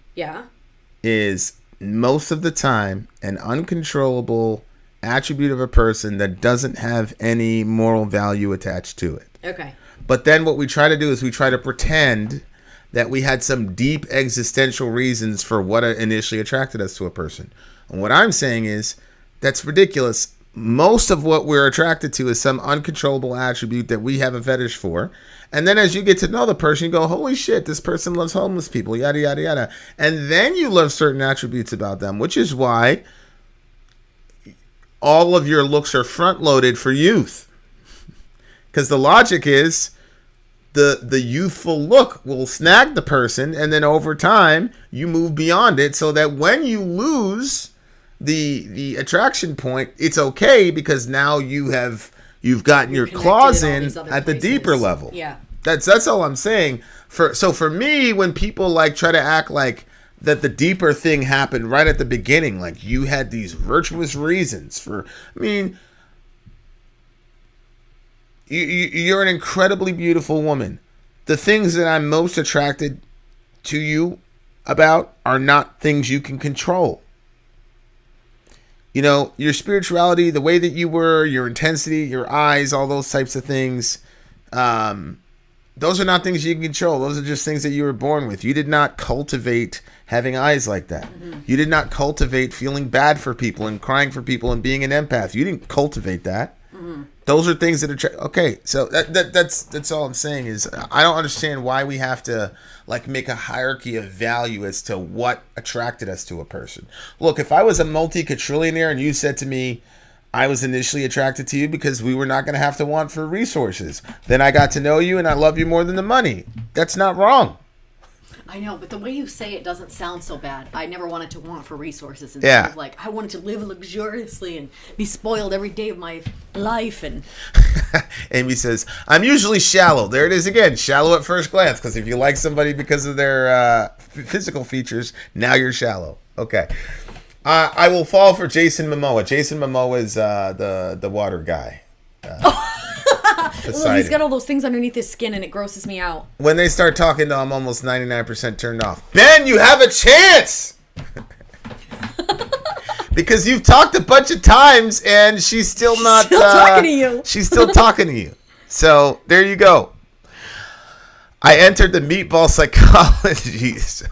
is most of the time an uncontrollable attribute of a person that doesn't have any moral value attached to it. Okay. But then what we try to do is we try to pretend that we had some deep existential reasons for what initially attracted us to a person. And what I'm saying is that's ridiculous. Most of what we're attracted to is some uncontrollable attribute that we have a fetish for. And then as you get to know the person, you go, holy shit, this person loves homeless people, yada, yada, yada. And then you love certain attributes about them, which is why all of your looks are front-loaded for youth. Because the logic is the youthful look will snag the person, and then over time, you move beyond it so that when you lose the attraction point, it's okay because now you've gotten your claws in at the deeper level. Yeah. That's all I'm saying. For me, when people like try to act like that the deeper thing happened right at the beginning, like you had these virtuous reasons you're an incredibly beautiful woman. The things that I'm most attracted to you about are not things you can control. You know, your spirituality, the way that you were, your intensity, your eyes, all those types of things, those are not things you can control. Those are just things that you were born with. You did not cultivate having eyes like that. Mm-hmm. You did not cultivate feeling bad for people and crying for people and being an empath. You didn't cultivate that. Mm-hmm. Those are things that are okay. So that's all I'm saying is I don't understand why we have to like make a hierarchy of value as to what attracted us to a person. Look, if I was a multi-quadrillionaire and you said to me I was initially attracted to you because we were not going to have to want for resources, then I got to know you and I love you more than the money. That's not wrong. I know, but the way you say it doesn't sound so bad. I never wanted to want for resources. Instead of like, I wanted to live luxuriously and be spoiled every day of my life. And Amy says, I'm usually shallow. There it is again. Shallow at first glance. Because if you like somebody because of their physical features, now you're shallow. Okay. I will fall for Jason Momoa. Jason Momoa is the water guy. Well, he's got all those things underneath his skin, and it grosses me out. When they start talking, though, I'm almost 99% turned off. Ben, you have a chance! Because you've talked a bunch of times, and she's still not... Still talking to you. She's still talking to you. So, there you go. I entered the meatball psychology, so...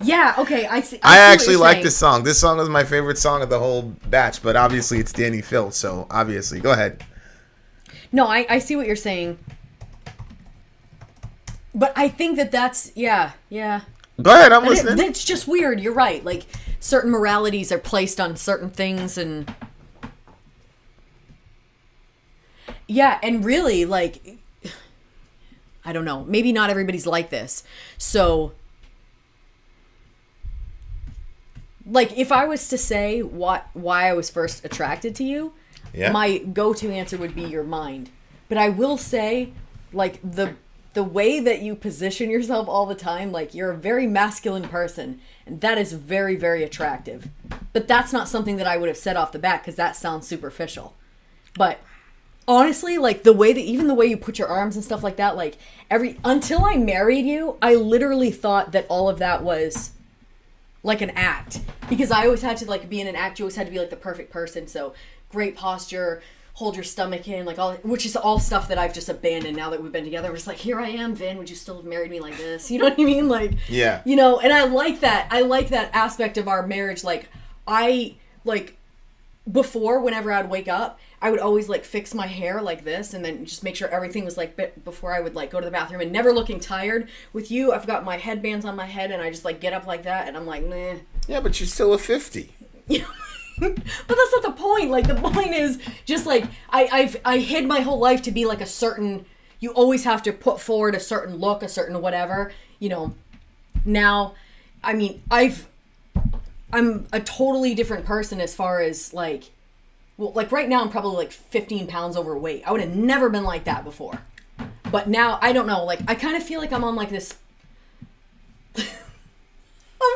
Yeah, okay, I see. I actually like this song. This song was my favorite song of the whole batch, but obviously it's Danny Phil, so obviously. Go ahead. No, I see what you're saying. But I think that's, yeah. Go ahead, I'm listening. That's just weird, you're right. Like, certain moralities are placed on certain things, and... Yeah, and really, like... I don't know. Maybe not everybody's like this. So... Like, if I was to say why I was first attracted to you, my go-to answer would be your mind. But I will say, like, the way that you position yourself all the time, like, you're a very masculine person, and that is very, very attractive. But that's not something that I would have said off the bat, because that sounds superficial. But honestly, like, even the way you put your arms and stuff like that, like, until I married you, I literally thought that all of that was... like an act, because I always had to like be in an act. You always had to be like the perfect person. So great posture, hold your stomach in, like all, which is all stuff that I've just abandoned now that we've been together. We're just like, here I am, Vin. Would you still have married me like this? You know what I mean? Like, yeah, you know. And I like that. I like that aspect of our marriage. Like, before, whenever I'd wake up, I would always like fix my hair like this, and then just make sure everything was like before I would like go to the bathroom, and never looking tired. With you, I've got my headbands on my head, and I just like get up like that, and I'm like, meh. Yeah, but you're still a 50. But that's not the point. Like, the point is just like I hid my whole life to be like a certain. You always have to put forward a certain look, a certain whatever. You know. Now, I mean, I'm a totally different person as far as like. Well, like right now I'm probably like 15 pounds overweight. I would have never been like that before. But now, I don't know, like I kind of feel like I'm on like this... I'm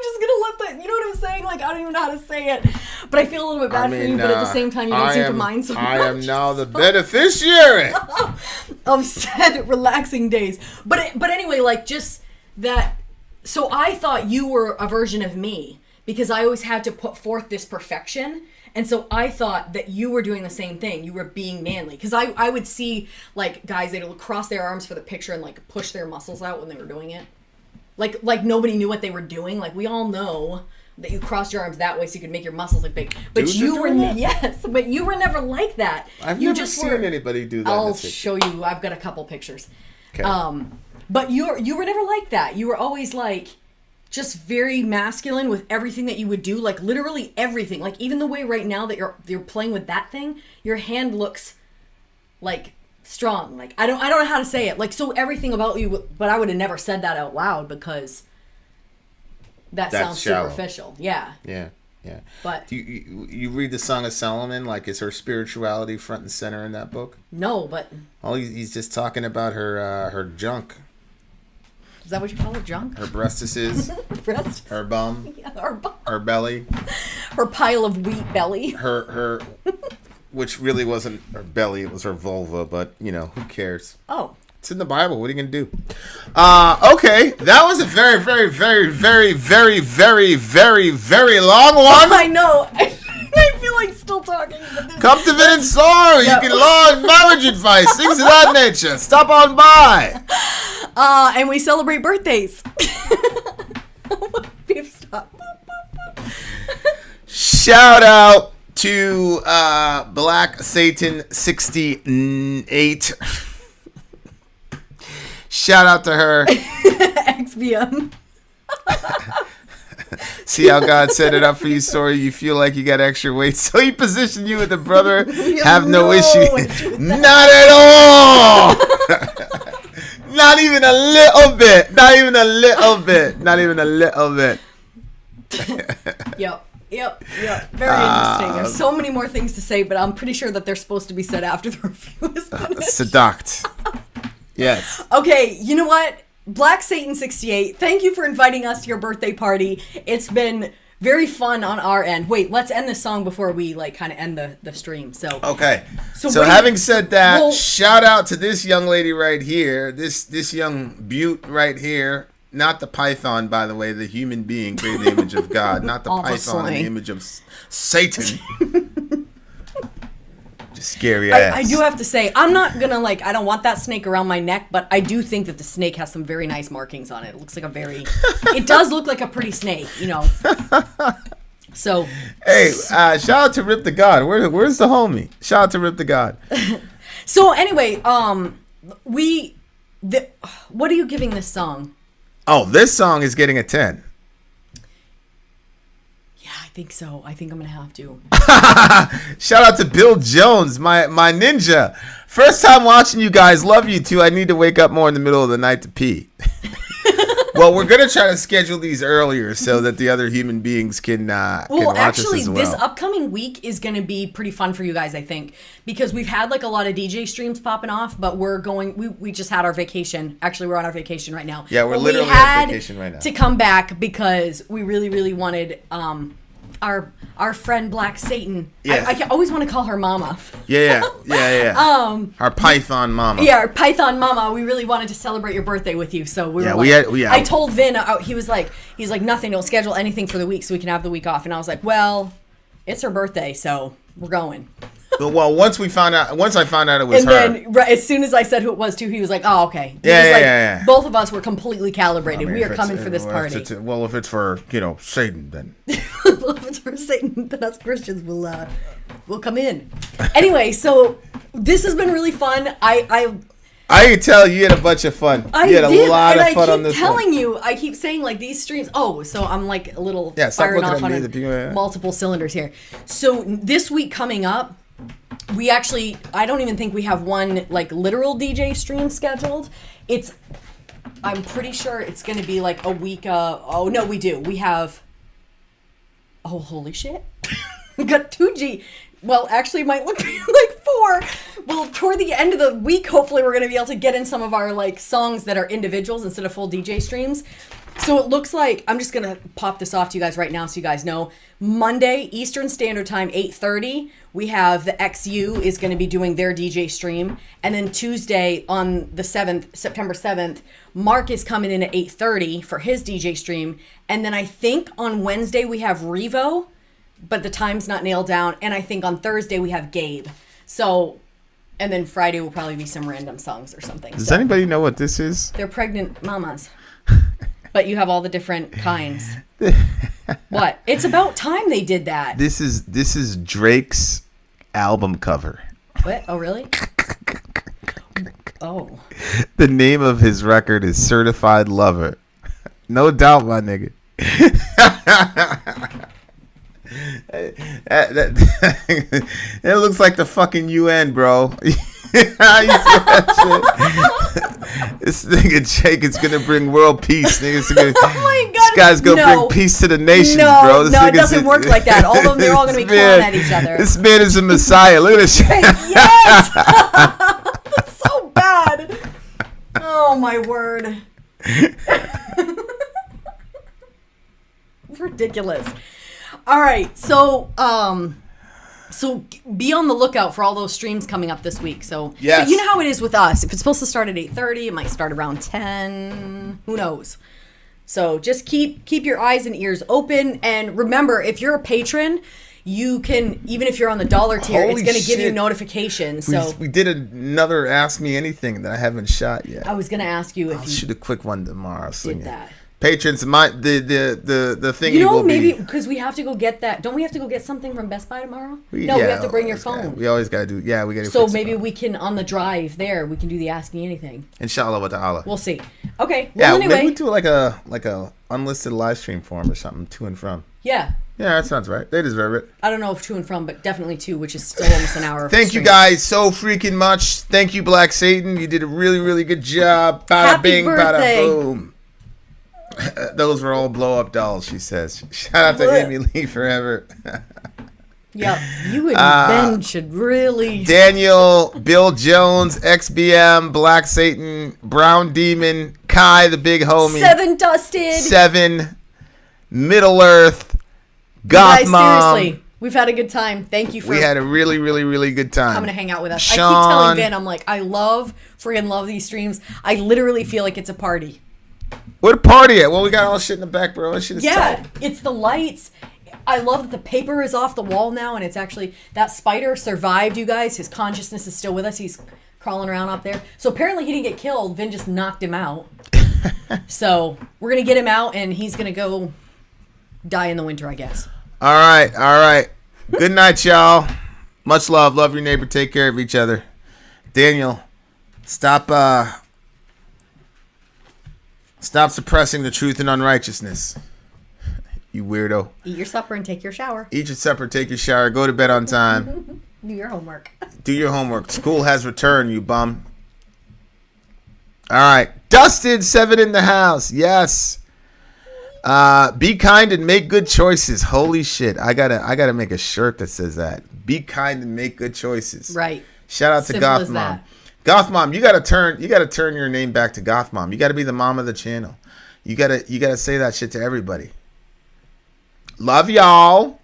just gonna let that, you know what I'm saying? Like, I don't even know how to say it. But I feel a little bit bad for you, but at the same time you don't seem to mind so much. I am now the beneficiary of said relaxing days. But anyway, like just that... So I thought you were a version of me because I always had to put forth this perfection. And so I thought that you were doing the same thing. You were being manly. Because I would see, like, guys, they'd cross their arms for the picture and, like, push their muscles out when they were doing it. Like nobody knew what they were doing. Like, we all know that you crossed your arms that way so you could make your muscles look big. But Dudes you were... that? Yes, but you were never like that. I've you never just seen anybody do that. I'll show you. I've got a couple pictures. Okay. But you were never like that. You were always, like... just very masculine with everything that you would do, like literally everything. Like even the way right now that you're playing with that thing, your hand looks like strong. Like I don't know how to say it. Like so everything about you, but I would have never said that out loud because that sounds shallow. Superficial. Yeah. Yeah. But do you read the Song of Solomon? Like, is her spirituality front and center in that book? No, but He's just talking about her junk. Is that what you call it, junk? Her breastises. Her bum. Yeah, her bum. Her belly. Her pile of wheat belly. Her which really wasn't her belly, it was her vulva, but, you know, who cares? Oh. It's in the Bible. What are you going to do? Okay. That was a very, very, very, very, very, very, very, very long one. I know. I feel like still talking. Come to Vin and Sori. You can learn marriage advice, things of that nature. Stop on by. And we celebrate birthdays. Stop. Shout out to Black Satan 68. Shout out to her. XBM. See how God set it up for you, Sori? You feel like you got extra weight, so he positioned you with a brother. Have no issue. Not at all. Not even a little bit. Not even a little bit. Not even a little bit. Yep. Very interesting. There's so many more things to say, but I'm pretty sure that they're supposed to be said after the review is finished. Seduct. Yes. Okay, you know what? Black Satan 68, thank you for inviting us to your birthday party. It's been very fun on our end. Wait, let's end this song before we like kind of end the stream. So okay. So having said that, shout out to this young lady right here, this young beaut right here. Not the python, by the way, the human being created in the image of God. Not the python in the image of Satan. Just scary ass. I do have to say, I'm not gonna I don't want that snake around my neck, but I do think that the snake has some very nice markings on it. It looks like it does look like a pretty snake, you know. So. Hey, shout out to Rip the God. Where's the homie? Shout out to Rip the God. So anyway, what are you giving this song? Oh, this song is getting a 10. Yeah, I think so. I think I'm going to have to. Shout out to Bill Jones, my ninja. First time watching you guys. Love you too. I need to wake up more in the middle of the night to pee. Well, we're going to try to schedule these earlier so that the other human beings can watch actually, us as well. This upcoming week is going to be pretty fun for you guys, I think, because we've had a lot of DJ streams popping off, but we just had our vacation. Actually, we're on our vacation right now. Yeah, we're literally on vacation right now. To come back because we really, really wanted our friend Black Satan. Yeah. I always want to call her Mama. Yeah. Our Python Mama. Yeah, our Python Mama. We really wanted to celebrate your birthday with you, so I told Vin. He's like nothing. Don't schedule anything for the week so we can have the week off. And I was like, well, it's her birthday, so we're going. Well, once I found out it was her. And then as soon as I said who it was too, he was like, oh, okay. Yeah. Both of us were completely calibrated. We are coming for this party. If it's for, Satan, then. Well, if it's for Satan, then us Christians will come in. Anyway, so this has been really fun. I can tell you had a bunch of fun. You had a lot of fun on this one. I keep saying these streams. Oh, so I'm a little firing off on multiple cylinders here. So this week coming up, we actually, I don't even think we have one literal DJ stream scheduled. I'm pretty sure it's going to be a week. Oh no, we do. We have. Oh, holy shit. We got 2G. Well, actually, it might look like 4. Well, toward the end of the week, hopefully, we're going to be able to get in some of our songs that are individuals instead of full DJ streams. So it looks like, I'm just going to pop this off to you guys right now so you guys know. Monday, Eastern Standard Time, 8:30, we have the XU is going to be doing their DJ stream. And then Tuesday on the 7th, September 7th, Mark is coming in at 8:30 for his DJ stream. And then I think on Wednesday we have Revo, but the time's not nailed down. And I think on Thursday we have Gabe. So, and then Friday will probably be some random songs or something. Does anybody know what this is? They're pregnant mamas. But you have all the different kinds. What? It's about time they did that. This is Drake's album cover. What? Oh, really? Oh. The name of his record is Certified Lover. No doubt, my nigga. It looks like the fucking UN, bro. This nigga Jake is gonna bring world peace. Oh my God. This guy's gonna bring peace to the nations, bro. No, it doesn't work like that. All of them, they're all gonna be clawing at each other. This man is a messiah. Look at this shit. Yes! That's so bad. Oh my word. It's ridiculous. All right, so be on the lookout for all those streams coming up this week. So yes. You know how it is with us. If it's supposed to start at 8:30, it might start around 10. Who knows? So just keep your eyes and ears open. And remember, if you're a patron, you can, even if you're on the dollar tier, it's going to give you notifications. So we did another Ask Me Anything that I haven't shot yet. I was going to ask you if I'll shoot a quick one tomorrow. Did that. Patrons, the thing will maybe because we have to go get that. Don't we have to go get something from Best Buy tomorrow? We have to bring your phone. We always gotta do. Yeah, we gotta. So maybe we can on the drive there. We can do the Ask Me Anything. Inshallah wa ta'ala. We'll see. Okay. Well, anyway, maybe we do like a unlisted live stream for them or something to and from. Yeah. Yeah, that sounds right. They deserve it. I don't know if to and from, but definitely to, which is still almost an hour. Thank you guys so freaking much. Thank you, Black Satan. You did a really, really good job. Bada Happy bing, birthday. bada boom. Those were all blow up dolls, she says. Shout out to Amy Lee forever. Yep, you and Ben should really. Daniel, Bill Jones, XBM, Black Satan, Brown Demon, Kai the big homie, 7 Dusted, 7, Middle Earth, Goth guys, Mom. seriously, we've had a good time. Thank you for We had a really, really, really good time. coming to hang out with us. Sean. I keep telling Vin, I'm like, I friggin' love these streams. I literally feel like it's a party. Where the party at? Well, we got all shit in the back, bro. That shit is Yeah, tight. it's the lights. I love that the paper is off the wall now, and it's actually, that spider survived, you guys. His consciousness is still with us. He's crawling around up there. So apparently he didn't get killed. Vin just knocked him out. So we're going to get him out, and he's going to go die in the winter, I guess. All right. Good night, y'all. Much love. Love your neighbor. Take care of each other. Daniel, stop suppressing the truth and unrighteousness. You weirdo. Eat your supper and take your shower. Eat your supper, take your shower, go to bed on time. Do your homework. Do your homework. School has returned, you bum. All right. Dustin, 7 in the house. Yes. Be kind and make good choices. Holy shit. I gotta make a shirt that says that. Be kind and make good choices. Right. Shout out to Simple Goth as Mom. that. Goth Mom, you gotta turn your name back to Goth Mom. You gotta be the mom of the channel. You gotta say that shit to everybody. Love y'all.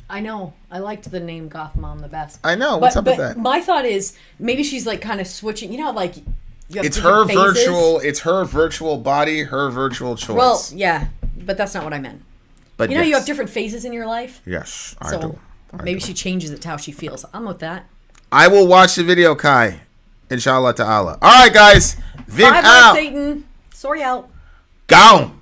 I know. I liked the name Goth Mom the best. I know. What's up with that? My thought is maybe she's like kind of switching. You know, like you have It's different her phases. It's her virtual body, her virtual choice. Well, yeah, but that's not what I meant. but You know, yes. you have different phases in your life. Yes, I So do. maybe she changes it to how she feels. I'm with that. I will watch the video, Kai. Inshallah ta'ala. All right, guys. Vin Bye, out. Satan. Sorry out. Gone.